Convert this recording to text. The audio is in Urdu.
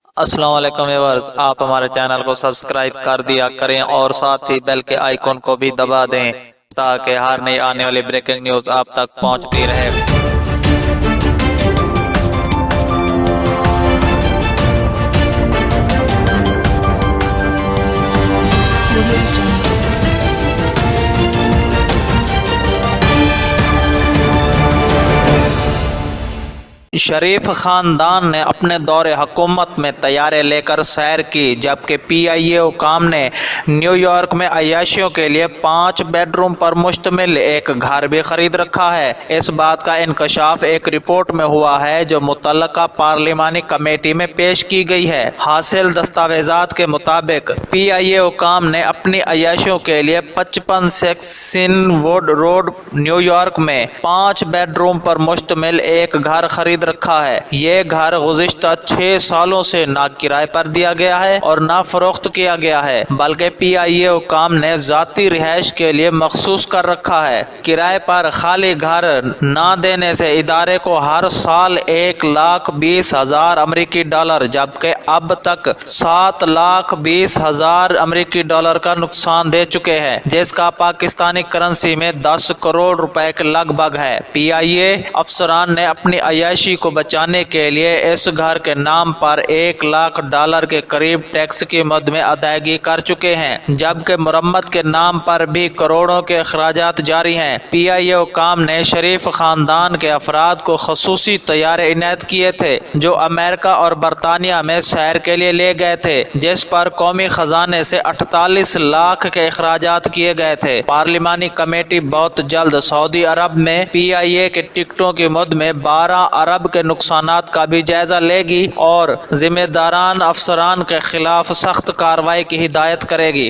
السلام علیکم ویورز، آپ ہمارے چینل کو سبسکرائب کر دیا کریں اور ساتھ ہی بیل کے آئیکن کو بھی دبا دیں تاکہ ہر نئی آنے والی بریکنگ نیوز آپ تک پہنچتی رہے۔ شریف خاندان نے اپنے دور حکومت میں طیارے لے کر سیر کی، جبکہ پی آئی اے حکام نے نیو یارک میں عیاشیوں کے لیے 5 بیڈ روم پر مشتمل ایک گھر بھی خرید رکھا ہے۔ اس بات کا انکشاف ایک رپورٹ میں ہوا ہے جو متعلقہ پارلیمانی کمیٹی میں پیش کی گئی ہے۔ حاصل دستاویزات کے مطابق پی آئی اے حکام نے اپنی عیاشیوں کے لیے 55 Saxon would road new York میں 5 بیڈ روم پر مشتمل ایک گھر خرید رکھا ہے۔ یہ گھر گزشتہ 6 سالوں سے نہ کرائے پر دیا گیا ہے اور نہ فروخت کیا گیا ہے، بلکہ پی آئی اے حکام نے ذاتی رہائش کے لیے مخصوص کر رکھا ہے۔ کرائے پر خالی گھر نہ دینے سے ادارے کو ہر سال $1,20,000 امریکی جبکہ اب تک $7,20,000 کا نقصان دے چکے ہیں، جس کا پاکستانی کرنسی میں 10 کروڑ روپے کے لگ بھگ ہے۔ پی آئی اے افسران نے اپنی عیاشی کو بچانے کے لیے اس گھر کے نام پر $1,00,000 کے قریب ٹیکس کی مد میں ادائیگی کر چکے ہیں، جبکہ مرمت کے نام پر بھی کروڑوں کے اخراجات جاری ہیں۔ پی آئی اے حکام نے شریف خاندان کے افراد کو خصوصی طیارے عنایت کیے تھے جو امریکہ اور برطانیہ میں سیر کے لیے لے گئے تھے، جس پر قومی خزانے سے 48 لاکھ کے اخراجات کیے گئے تھے۔ پارلیمانی کمیٹی بہت جلد سعودی عرب میں پی آئی اے کے ٹکٹوں کی مد میں 12 ارب کے نقصانات کا بھی جائزہ لے گی اور ذمہ داران افسران کے خلاف سخت کارروائی کی ہدایت کرے گی۔